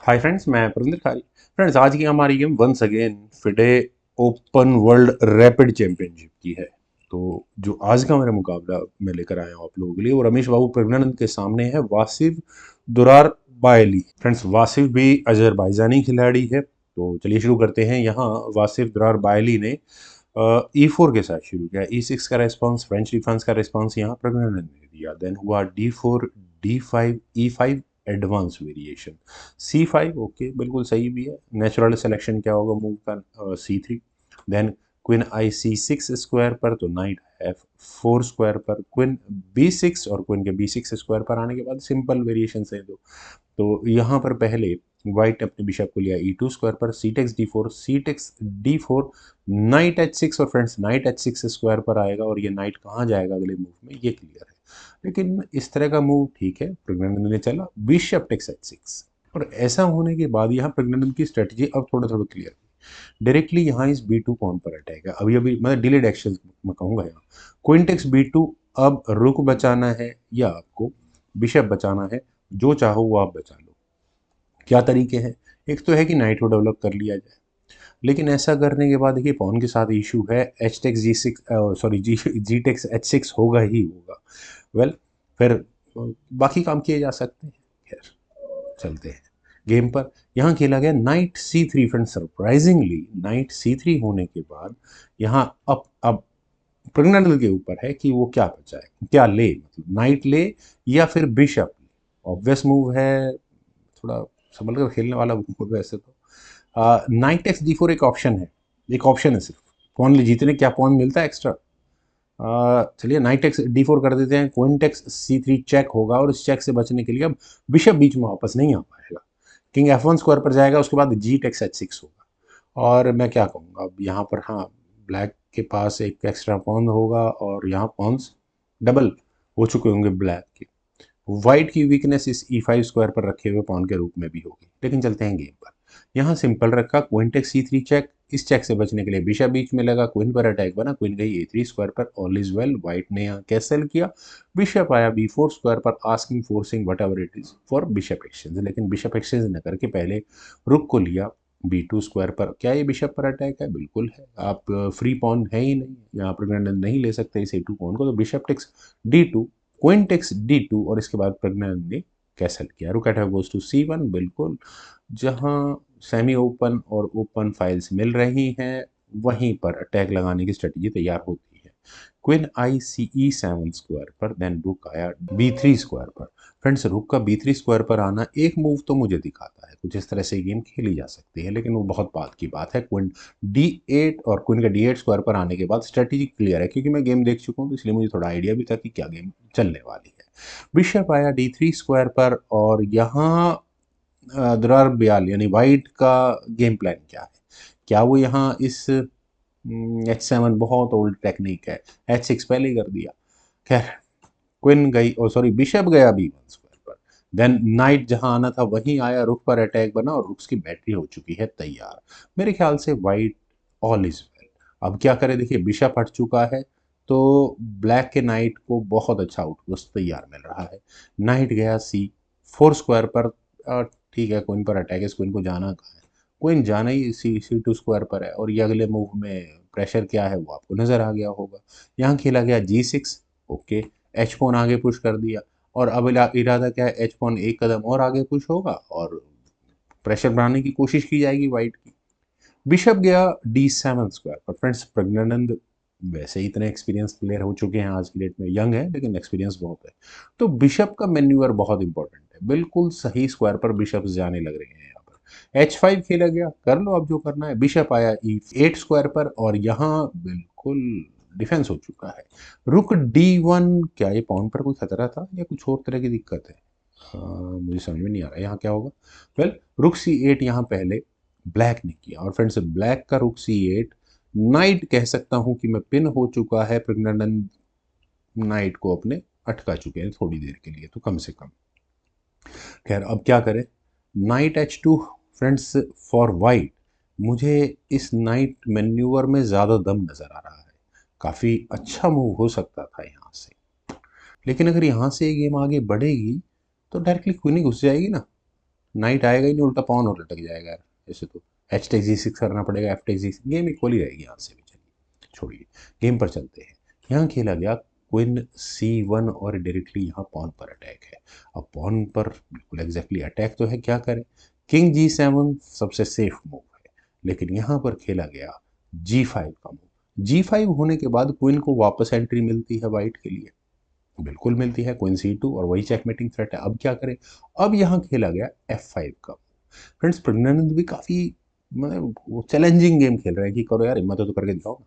Hi friends, मैं प्रविंदर खारी। Friends, आज की हमारी game once again FIDE open world rapid championship की है। तो जो आज का मेरा मुकाबला मैं लेकर आया हूँ आप लोगों के लिए, वो रमेश बाबू प्रज्ञानंद के सामने है वासिफ दुरार बायली। फ्रेंड्स, वासिफ भी अजरबैजानी खिलाड़ी है। तो चलिए शुरू करते हैं। यहाँ वासिफ दुरार बायली ने E4 के साथ शुरू किया। E6 का रेस्पॉन्स, फ्रेंच डिफेंस का रेस्पॉन्स यहाँ प्रज्ञानंद ने दिया। देन हुआ D4, D5, E5 advance variation, C5 okay बिल्कुल सही भी है। नेचुरल सिलेक्शन क्या होगा मूव का? C3। Then queen I C6 square पर, तो नाइट F4 स्क्वायर पर, क्वीन B6 और क्वीन के B6 स्क्वायर पर आने के बाद सिंपल वेरिएशन है दो। तो यहाँ पर पहले व्हाइट ने अपने बिशप को लिया E2 स्क्वायर पर, सी टेक्स D4, सी टेक्स D4, नाइट H6 और फ्रेंड्स नाइट H6 स्क्वायर पर आएगा और ये नाइट कहाँ जाएगा अगले मूव में, ये क्लियर है। लेकिन इस तरह का मूव ठीक है, प्रज्ञानंद ने चला बिशप टेक्स H6। और ऐसा होने के बाद यहाँ प्रज्ञानंद की स्ट्रेटजी अब थोड़ा थोड़ा क्लियर हुई। डायरेक्टली यहाँ इस B2 पॉन पर अटैक है। अभी अभी मतलब डिलेड एक्शन मैं कहूँगा यहाँ। क्वीन टेक्स B2, अब रुक बचाना है या आपको बिशप बचाना है, जो चाहो वो आप बचा लो। क्या तरीके हैं? एक तो है कि नाइट को डेवलप कर लिया जाए, लेकिन ऐसा करने के बाद देखिए पॉन के साथ इशू है। एच टेक्स G6, सॉरी जी टेक्स H6 होगा ही होगा। वेल फिर बाकी काम किए जा सकते हैं। खैर चलते हैं गेम पर। यहाँ खेला गया night C3। Friend, surprisingly night C3 होने के बाद यहाँ अब प्रज्ञानंद के ऊपर है कि वो क्या बचाए, क्या ले, मतलब नाइट ले या फिर बिशप ले। ऑब्वियस मूव है, थोड़ा संभल कर खेलने वाला मूव है वैसे तो। नाइट एक्स D4 एक ऑप्शन है, एक ऑप्शन है सिर्फ। पॉन जीतने क्या पॉन मिलता है एक्स्ट्रा? चलिए नाइट एक्स D4 कर देते हैं। क्वीन टेक्स C3 चेक होगा और इस चेक से बचने के लिए अब बिशप बीच में वापस नहीं आ पाएगा। किंग F1 स्क्वायर पर जाएगा, उसके बाद जी टेक्स H6 होगा। और मैं क्या कहूँगा अब यहाँ पर, हाँ ब्लैक के पास एक एक्स्ट्रा पॉन होगा और यहाँ पॉन्स डबल हो चुके होंगे ब्लैक के। व्हाइट की वीकनेस इस E5 स्क्वायर पर रखे हुए पॉन के रूप में भी होगी। लेकिन चलते हैं गेम पर। यहाँ सिंपल रखा, क्वीन टेक्स C3 चेक। इस चेक से बचने के लिए बिशप बीच में लगा, क्वीन पर अटैक बना, क्वीन गई A3 स्क्वायर पर, ऑल इज वेल। व्हाइट ने यहाँ कैसल किया, बिशप आया B4 स्क्वायर पर, asking forcing what ever it is for bishop exchange. लेकिन बिशप एक्सचेंज न करके पहले रुक को लिया B2 स्क्वायर पर। क्या ये बिशप पर अटैक है? बिल्कुल है। आप फ्री पॉन है ही नहीं, यहाँ पर नहीं ले सकते इस A2 पॉन को। तो bishop takes D2, queen takes D2 और इसके बाद प्रज्ञानंद ने कैसल किया। रुक एट गोज टू C1। बिल्कुल, जहां सेमी ओपन और ओपन फाइल्स मिल रही हैं वहीं पर अटैक लगाने की स्ट्रेटजी तैयार होती है। क्वीन ICE7 स्क्वायर पर, देन रुक आया B3 स्क्वायर पर। फ्रेंड्स, रुक का B3 स्क्वायर पर आना एक मूव तो मुझे दिखाता है कुछ इस तरह से गेम खेली जा सकती है, लेकिन वो बहुत बात की बात है। क्वीन D8 और क्वीन का D8 स्क्वायर पर आने के बाद स्ट्रेटजी क्लियर है, क्योंकि मैं गेम देख चुका हूँ तो इसलिए मुझे थोड़ा आइडिया भी था कि क्या गेम चलने वाली है। बिशप आया D3 स्क्वायर पर और यहाँ दुरार बयाल यानी वाइट का गेम प्लान क्या है? क्या वो यहाँ इस H7, बहुत ओल्ड टेक्निक है, H6 पहले ही कर दिया। खैर, क्वीन गई, ओ सॉरी बिशप गया B1 स्क्वायर पर। देन नाइट जहां आना था वहीं आया, रुक पर अटैक बना और रुक्स की बैटरी हो चुकी है तैयार। मेरे ख्याल से वाइट ऑल इज वेल। अब क्या करे, देखिए बिशप हट चुका है तो ब्लैक के नाइट को बहुत अच्छा आउटपोस्ट तैयार मिल रहा है। नाइट गया C4 स्क्वायर पर। ठीक है, क्वीन पर अटैक है, इस क्वीन को जाना कहाँ है? क्वीन जाना ही C2 स्क्वायर पर है और ये अगले मूव में प्रेशर क्या है वो आपको नजर आ गया होगा। यहाँ खेला गया G6 ओके। एच पॉन आगे पुश कर दिया और अब इरादा क्या है? एच पॉन एक कदम और आगे पुश होगा और प्रेशर बनाने की कोशिश की जाएगी वाइट की। बिशप गया D7 स्क्वायर पर। फ्रेंड्स, प्रज्ञानंद वैसे ही इतने एक्सपीरियंस प्लेयर हो चुके हैं आज की डेट में, यंग है लेकिन एक्सपीरियंस बहुत है। तो बिशप का मेन्यूअर बहुत इंपॉर्टेंट है। बिल्कुल सही स्क्वायर पर बिशप जाने लग रहे हैं। यहाँ पर H5 खेला गया, कर लो अब जो करना है। बिशप आया E8 स्क्वायर पर और यहाँ बिल्कुल डिफेंस हो चुका है। रुक D1, क्या ये पॉन पर कोई खतरा था या कुछ और तरह की दिक्कत है? मुझे समझ में नहीं आ रहा यहाँ क्या होगा। वेल, रुक C8 यहाँ पहले ब्लैक ने किया और फ्रेंड्स ब्लैक का रुक C8 नाइट कह सकता हूं कि मैं पिन हो चुका है। प्रज्ञानंद नाइट को अपने अटका चुके हैं थोड़ी देर के लिए तो कम से कम। खैर अब क्या करें? Night H2 friends for white. मुझे इस नाइट मेन्यूवर में ज़्यादा दम नज़र आ रहा है। काफ़ी अच्छा मूव हो सकता था यहाँ से, लेकिन अगर यहाँ से ये गेम आगे बढ़ेगी तो डायरेक्टली क्वीन ही घुस जाएगी ना। नाइट आएगा ही नहीं, उल्टा पॉन और लटक जाएगा यार। ऐसे तो एच टेक जी सिक्स करना पड़ेगा, एफ टेक जी, गेम इक्वली रहेगी यहाँ से भी। चलिए छोड़िए, गेम पर चलते हैं। यहाँ खेला गया क्वीन सी वन और डायरेक्टली यहाँ पॉन पर अटैक है। अब पॉन पर बिल्कुल एग्जैक्टली अटैक तो है, क्या करें, किंग जी सेवन सबसे सेफ मूव है, लेकिन यहाँ पर खेला गया जी फाइव का मूव। जी फाइव होने के बाद क्वीन को वापस एंट्री मिलती है वाइट के लिए, बिल्कुल मिलती है, क्वीन सी टू, और वही चेकमेटिंग थ्रेट है। अब क्या करें, अब यहाँ खेला गया एफ फाइव का। फ्रेंड्स प्रज्ञानंद भी काफी मतलब वो चैलेंजिंग गेम खेल रहे हैं कि करो यार, हिम्मत हो तो करके दिखाओ ना।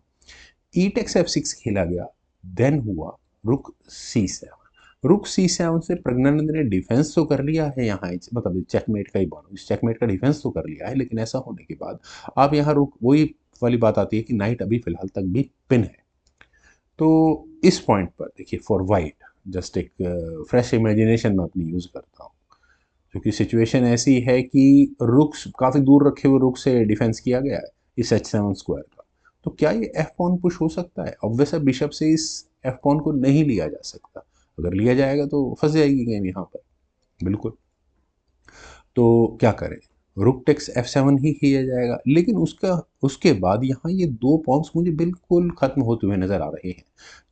ई टेक्स एफ सिक्स खेला गया, देन हुआ रुक सी सेवन। रुक सी सेवन से प्रज्ञानंद ने डिफेंस तो कर लिया है यहाँ, मतलब चेकमेट का ही बोलो, इस चेकमेट का डिफेंस तो कर लिया है, लेकिन ऐसा होने के बाद आप यहाँ रुक, वही वाली बात आती है कि नाइट अभी फिलहाल तक भी पिन है। तो इस पॉइंट पर देखिए फॉर वाइट, जस्ट एक फ्रेश इमेजिनेशन में अपनी यूज करता हूँ, क्योंकि सिचुएशन ऐसी है कि रुक काफी दूर रखे हुए रुक से डिफेंस किया गया है इस एच सेवन स्क्वायर का। तो क्या ये एफ पॉन पुश हो सकता है? ऑब्वियस है, बिशप से इस एफ पॉन को नहीं लिया जा सकता, अगर लिया जाएगा तो फंस जाएगी गेम यहाँ पर बिल्कुल। तो क्या करें, रुक टेक्स एफ सेवन ही किया जाएगा, लेकिन उसका उसके बाद यहाँ ये दो पॉन्स मुझे बिल्कुल खत्म होते हुए नजर आ रहे हैं।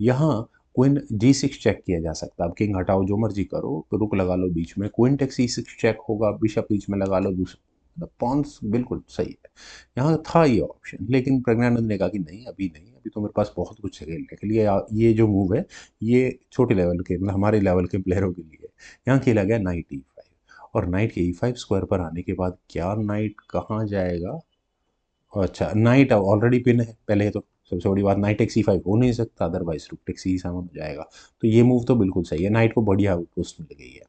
यहाँ क्वीन जी सिक्स चेक किया जा सकता है, अब किंग हटाओ जो मर्जी करो, तो रुक लगा लो बीच में, क्वीन टेक्स ई सिक्स चेक होगा, बिशप बीच में लगा लो, दूसरा मतलब पॉन्स बिल्कुल सही है। यहाँ था ये ऑप्शन, लेकिन प्रज्ञानंद ने कहा कि नहीं, अभी नहीं, अभी तो मेरे पास बहुत कुछ है खेलने के लिए, ये जो मूव है ये छोटे लेवल के, मतलब हमारे लेवल के प्लेयरों के लिए। यहाँ खेला गया नाइट ई, और नाइट के ई फाइव स्क्वायर पर आने के बाद क्या नाइट कहाँ जाएगा? अच्छा, नाइट ऑलरेडी पिन है पहले, तो सबसे बड़ी बात नाइट टेक सी फाइव हो नहीं सकता, अदरवाइज रुक टेक सी सेवन हो जाएगा। तो ये मूव तो बिल्कुल सही है, नाइट को बढ़िया पोस्ट मिल गई है।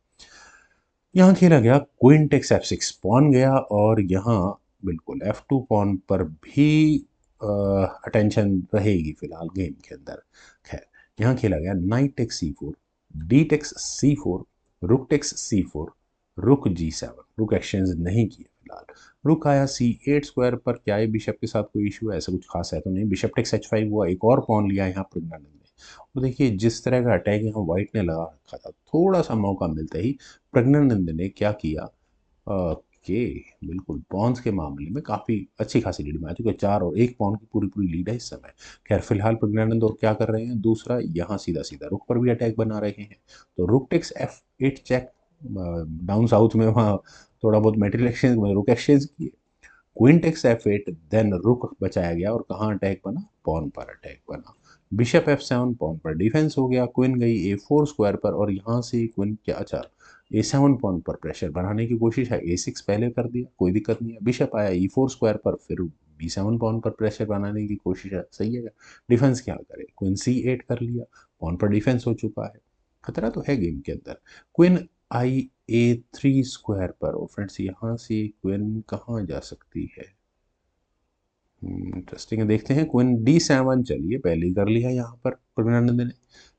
यहाँ खेला गया queen takes f six, pawn गया, और यहाँ बिल्कुल एफ टू पॉन पर भी अटेंशन रहेगी फिलहाल गेम के अंदर। खैर, यहाँ खेला गया नाइट टेक्स सी फोर, डी टेक्स सी फोर, रुक टेक्स सी फोर, रुक जी सेवन, रुक एक्सचेंज नहीं किए फिलहाल। रुक आया सी एट स्क्वायर पर, क्या है बिशप के साथ कोई इशू है? ऐसा कुछ खास है तो नहीं। बिशप टेक्स एच फाइव हुआ, एक और पॉन लिया यहाँ प्रज्ञानंद ने। और देखिए जिस तरह का अटैक यहाँ व्हाइट ने लगा रखा था, थोड़ा सा मौका मिलते ही प्रज्ञानंद ने क्या किया, ओके, बिल्कुल पॉन्स के मामले में काफ़ी अच्छी खासी लीड में आ चुके हैं, 4 और 1 पॉन की पूरी पूरी लीड है इस समय। खैर फिलहाल प्रज्ञानंद और क्या कर रहे हैं, दूसरा यहाँ सीधा सीधा रुक पर भी अटैक बना रहे हैं। तो rook takes f eight check, down south में वहाँ थोड़ा बहुत मेटेरियल एक्सचेंज, रुक एक्सचेंज किए, queen takes f eight, then rook बचाया गया, और कहाँ अटैक बना, पॉन पर अटैक बना। बिशप एफ सेवन, पॉन पर डिफेंस हो गया, क्वीन गई ए फोर स्क्वायर पर, और यहाँ से क्वीन क्या, अच्छा ए सेवन पॉन पर प्रेशर बनाने की कोशिश है, ए सिक्स पहले कर दिया, कोई दिक्कत नहीं है। बिशप आया ई फोर स्क्वायर पर, फिर बी सेवन पॉन पर प्रेशर बनाने की कोशिश है, सही है। डिफेंस क्या करे, क्वीन सी एट कर लिया, पॉन पर डिफेंस हो चुका है, खतरा तो है गेम के अंदर। क्वीन आई ए थ्री स्क्वायर पर, और फ्रेंड्स यहाँ से क्वीन कहाँ जा सकती है, इंटरेस्टिंग है, देखते हैं। क्वीन डी सेवन, चलिए पहले ही कर लिया यहाँ पर प्रज्ञानंद ने।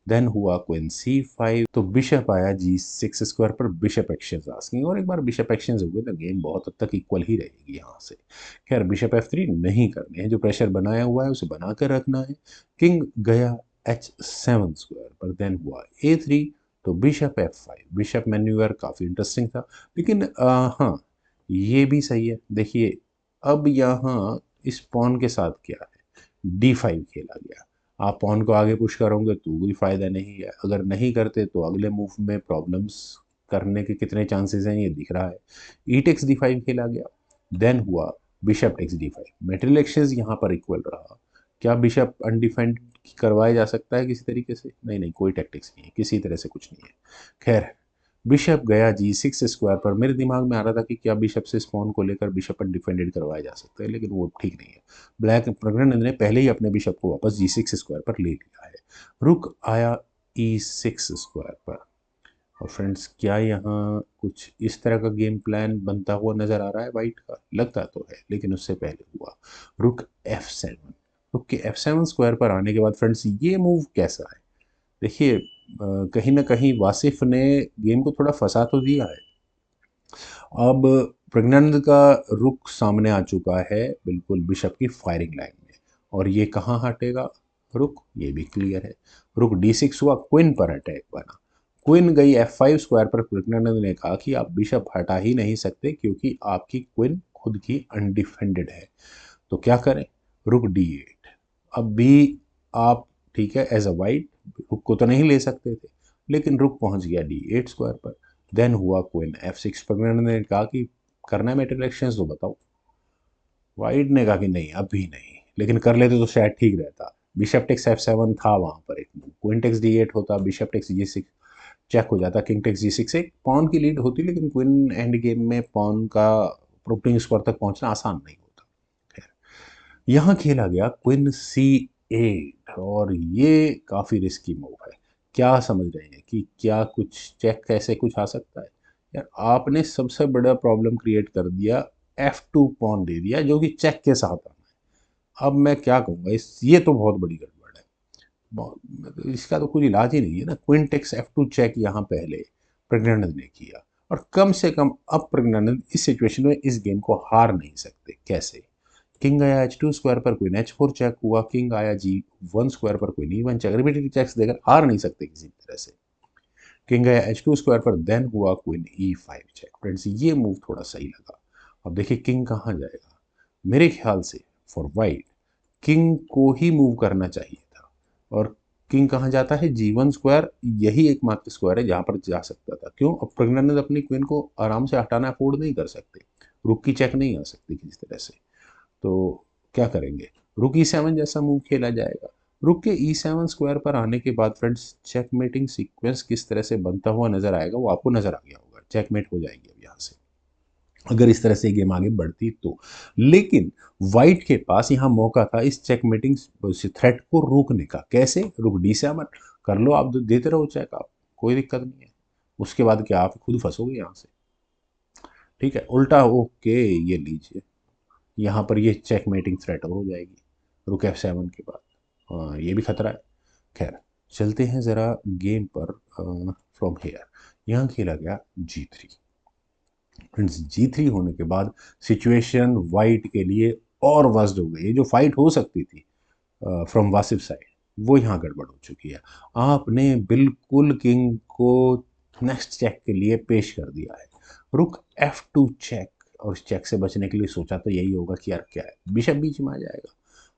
देन हुआ क्वीन सी फाइव, तो बिशप आया जी सिक्स स्क्वायर पर, बिशप एक्सचेंज आस्किंग, और एक बार बिशप एक्सचेंज हो गए तो गेम बहुत हद तक इक्वल ही रहेगी यहाँ से। खैर बिशप एफ थ्री नहीं करनी है, जो प्रेशर बनाया हुआ है उसे बना कर रखना है। किंग गया एच सेवन स्क्वायर पर, देन हुआ ए थ्री, तो bishop F five, bishop manure काफ़ी इंटरेस्टिंग था, लेकिन हाँ ये भी सही है। देखिए अब यहाँ इस पॉन के साथ क्या है, डी फाइव खेला गया, आप पॉन को आगे पुश करोगे तो कोई फायदा नहीं है, अगर नहीं करते तो अगले मूव में प्रॉब्लम्स करने के कितने चांसेस हैं ये दिख रहा है। ई टेक्स डी फाइव खेला गया, देन हुआ bishop takes d five, material exchange यहाँ पर इक्वल रहा। क्या बिशप अनडिफेंड करवाया जा सकता है किसी तरीके से? नहीं नहीं, कोई टैक्टिक्स नहीं है, किसी तरह से कुछ नहीं है। खैर बिशप गया जी सिक्स स्क्वायर पर, मेरे दिमाग में आ रहा था कि क्या बिशप से स्पॉन को लेकर बिशप अनडिफेंडेड करवाया जा सकता है, लेकिन वो ठीक नहीं है। ब्लैक प्रज्ञानंद ने पहले ही अपने बिशप को वापस जी सिक्स स्क्वायर पर ले लिया है। रुक आया ई सिक्स स्क्वायर पर, और फ्रेंड्स क्या यहाँ कुछ इस तरह का गेम प्लान बनता हुआ नजर आ रहा है वाइट का? लगता तो है, लेकिन उससे पहले हुआ रुक एफ सेवन। रुक के एफ सेवन स्क्वायर पर आने के बाद फ्रेंड्स ये मूव कैसा है, देखिए कहीं ना कहीं वासिफ ने गेम को थोड़ा फंसा तो दिया है। अब प्रज्ञानंद का रुख सामने आ चुका है बिल्कुल बिशप की फायरिंग लाइन में, और ये कहाँ हटेगा रुख, ये भी क्लियर है। रुक डी सिक्स हुआ, क्वीन पर अटैक बना, क्वीन गई F5 स्क्वायर पर। प्रज्ञानंद ने कहा कि आप बिशप हटा ही नहीं सकते क्योंकि आपकी क्वीन खुद की अनडिफेंडेड है, तो क्या करें? रुक D8। अब भी आप ठीक है एज अ वाइट रुक को तो नहीं ले सकते थे, लेकिन रुक पहुंच गया D8 स्क्वायर पर। देन हुआ क्वीन F6। प्रज्ञानंद ने कहा कि करना है मेटल एक्सचेंज तो बताओ। वाइट ने कहा कि नहीं अभी नहीं, लेकिन कर लेते तो शायद ठीक रहता। बिशप टेक्स F7 था वहां पर एक मूव, क्वीन टेक्स D8 होता, बिशप टेक्स G6 चेक हो जाता, किंग टेक्स G6 एक पॉन की लीड होती, लेकिन क्वीन एंड गेम में पॉन का ओपनिंग स्क्वायर तक पहुंचना आसान नहीं होता। खैर, यहाँ खेला गया क्वीन C8 और ये काफी रिस्की मूव है। क्या समझ रहे हैं कि क्या कुछ चेक कैसे कुछ आ सकता है? यार आपने सबसे बड़ा प्रॉब्लम क्रिएट कर दिया, F2 पॉन दे दिया जो कि चेक के साथ आना है। अब मैं क्या कहूँगा, इस ये तो बहुत बड़ी गड़बड़ है। इसका तो कोई इलाज ही नहीं है ना। क्वीन टेक्स F2 चेक यहाँ पहले प्रज्ञानंद ने किया, और कम से कम अब प्रज्ञानंद इस सिचुएशन में इस गेम को हार नहीं सकते। कैसे? किंग आया H2 स्क्वायर पर, क्वीन H4 चेक हुआ, किंग आया G1 स्क्वायर पर, queen E1 check, repeated checks देकर हार नहीं सकते किसी तरह से। किंग आया H2 स्क्वायर पर, देन हुआ क्वीन E5 चेक। फ्रेंड्स ये मूव थोड़ा सही लगा। अब देखिए किंग कहाँ जाएगा। मेरे ख्याल से फॉर वाइट किंग को ही मूव करना चाहिए था, और किंग कहाँ जाता है? G1 स्क्वायर, यही एकमात्र स्क्वायर है जहां पर जा सकता था। क्यों? अब प्रज्ञानंद अपनी क्वीन को आराम से हटाना अफोर्ड नहीं कर सकते, रुक की चेक नहीं आ सकती किसी तरह से, तो क्या करेंगे? रुक E7 जैसा मूव खेला जाएगा। रुक के E7 स्क्वायर पर आने के बाद फ्रेंड्स चेकमेटिंग सीक्वेंस किस तरह से बनता हुआ नजर आएगा वो आपको नजर आ गया होगा। चेकमेट हो जाएगी अब यहाँ से, अगर इस तरह से गेम आगे बढ़ती तो। लेकिन वाइट के पास यहाँ मौका था इस चेकमेटिंग थ्रेट को रोकने का। कैसे? रुक D7 कर लो, आप देते रहो चेक, आप कोई दिक्कत नहीं है। उसके बाद क्या आप खुद फंसोगे यहाँ से? ठीक है, उल्टा ओके ये लीजिए, यहाँ पर ये चेकमेटिंग थ्रेट और हो जाएगी रुक F7 के बाद। ये भी खतरा है। खैर, चलते हैं ज़रा गेम पर। फ्रॉम हेयर यहाँ खेला गया G3। फ्रेंड्स G3 होने के बाद सिचुएशन वाइट के लिए और वर्स्ट हो गई। ये जो फाइट हो सकती थी फ्रॉम वासिफ साइड, वो यहाँ गड़बड़ हो चुकी है। आपने बिल्कुल किंग को नेक्स्ट चेक के लिए पेश कर दिया है। रुक F2 चेक, और उस चेक से बचने के लिए सोचा तो यही होगा कि यार क्या है, बिशप बीच में आ जाएगा,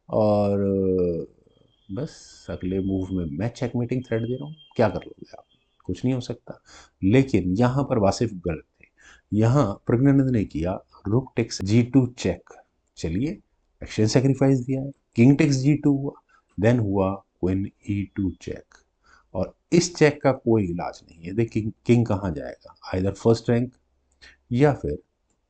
और बस अगले मूव में मैं चेकमेटिंग थ्रेड दे रहा हूँ, क्या कर लोगे आप? कुछ नहीं हो सकता। लेकिन यहाँ पर वासिफ गलत थे। यहाँ प्रज्ञानंद ने किया रुक टेक्स G2 चेक। चलिए, एक्शन सेक्रीफाइस दिया है, किंग टेक्स G2 हुआ, देन हुआ क्वीन E2 चेक। और इस चेक का कोई इलाज नहीं है। देखिए किंग कहाँ जाएगा, आइदर फर्स्ट रैंक या फिर,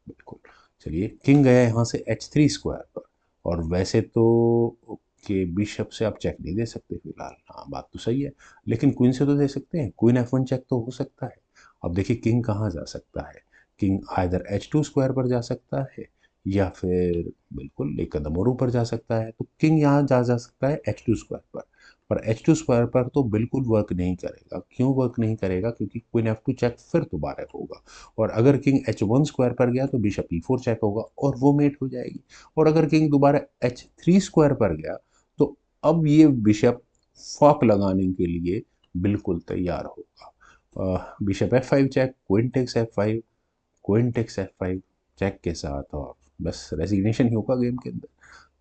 बिल्कुल, चलिए किंग गया यहाँ से H3 स्क्वायर पर, और वैसे तो कि बिशप से आप चेक नहीं दे सकते फिलहाल, हाँ बात तो सही है, लेकिन क्वीन से तो दे सकते हैं, क्वीन F1 चेक तो हो सकता है। अब देखिए किंग कहाँ जा सकता है, किंग आइदर H2 स्क्वायर पर जा सकता है, या फिर बिल्कुल एक कदम और ऊपर जा सकता है। तो किंग यहाँ जा सकता है H2 स्क्वायर पर H2 स्क्वायर पर तो बिल्कुल वर्क नहीं करेगा। क्यों वर्क नहीं करेगा? क्योंकि क्वीन F2 चेक फिर दोबारा होगा, और अगर किंग H1 स्क्वायर पर गया तो बिशप E4 चेक होगा और वो मेट हो जाएगी। और अगर किंग दोबारा H3 स्क्वायर पर गया तो अब ये बिशप फॉक लगाने के लिए बिल्कुल तैयार होगा। Bishop F5 check, queen takes F5, queen takes F5 check के साथ, और बस रेजिग्नेशन ही होगा गेम के अंदर।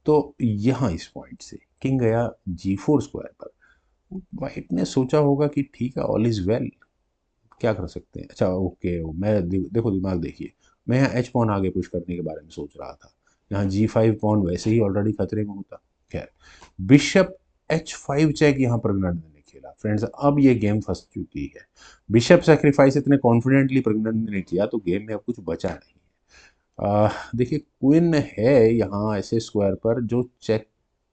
तो यहाँ इस पॉइंट से किंग गया G4 स्क्वायर पर। वाइट ने सोचा होगा कि ठीक है ऑल इज वेल, क्या कर सकते हैं। अच्छा ओके, मैं देखो दिमाग देखिए, मैं यहाँ एच पॉन आगे पुश करने के बारे में सोच रहा था। यहाँ G5 पॉन वैसे ही ऑलरेडी खतरे में होता। खैर, बिशप H5 चेक यहाँ प्रज्ञानंद ने खेला। फ्रेंड्स अब ये गेम फंस चुकी है। बिशप सेक्रीफाइस इतने कॉन्फिडेंटली प्रज्ञानंद ने किया तो गेम में अब कुछ बचा नहीं। देखिए क्वीन है यहाँ ऐसे स्क्वायर पर जो चेक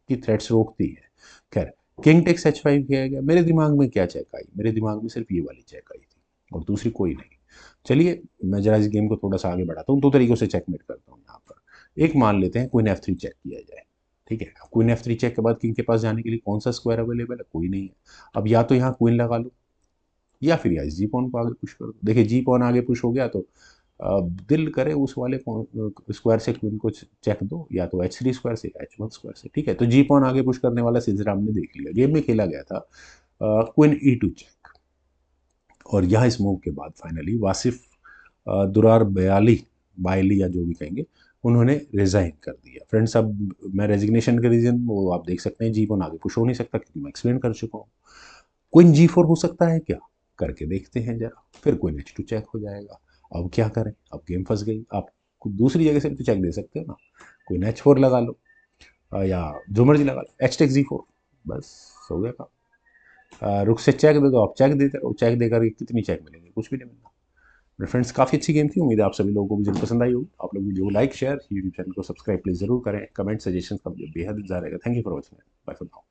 की थ्रेट्स रोकती है। खैर, किंग टेक्स H5 किया गया। मेरे दिमाग में क्या चेक आई? मेरे दिमाग में सिर्फ ये वाली चेक आई थी और दूसरी कोई नहीं। चलिए मैं जरा इस गेम को थोड़ा सा आगे बढ़ाता हूँ, दो तरीकों से चेकमेट करता हूँ यहाँ पर। एक मान लेते हैं क्वीन F3 चेक किया जाए, ठीक है। क्वीन F3 चेक के बाद किंग के पास जाने के लिए कौन सा स्क्वायर अवेलेबल है? कोई नहीं है। अब या तो यहाँ क्वीन लगा लो, या फिर या जी पॉन को आगे पुश कर दो। देखिए जी पॉन आगे पुश हो गया तो दिल करे उस वाले स्क्वायर से क्वीन को चेक दो, या तो H3 स्क्वायर से या H1 स्क्वायर से, ठीक है। तो जी पॉन आगे पुश करने वाला सिलसिला हमने देख लिया। गेम में खेला गया था क्वीन E2 चेक, और यह इस मूव के बाद फाइनली वासिफ दुरार बयाली बायली या जो भी कहेंगे, उन्होंने रिजाइन कर दिया। फ्रेंड्स, अब मैं रेजिग्नेशन का रीजन वो आप देख सकते हैं, G1 आगे पुश हो नहीं सकता क्योंकि मैं एक्सप्लेन कर चुका हूँ। क्वीन G4 हो सकता है क्या, करके देखते हैं जरा, फिर क्वीन H2 चेक हो जाएगा। अब क्या करें, अब गेम फंस गई। आप दूसरी जगह से भी तो चेक दे सकते हो ना, क्वीन H4 लगा लो या जो मर्जी लगा लो, H टेक G4, बस हो गया काम। रुक से चेक दे दो, आप चेक देते रहो, चेक देकर कितनी चेक मिलेंगे, कुछ भी नहीं मिलना। फ्रेंड्स, काफ़ी अच्छी गेम थी, उम्मीद है आप सभी लोगों को वीडियो पसंद आई होगी। आप लोग वीडियो को लाइक शेयर, यूट्यूब चैनल को सब्सक्राइब प्लीज जरूर करें, कमेंट सजेशन का बेहद इंतजार रहेगा। Thank you for watching, bye for now.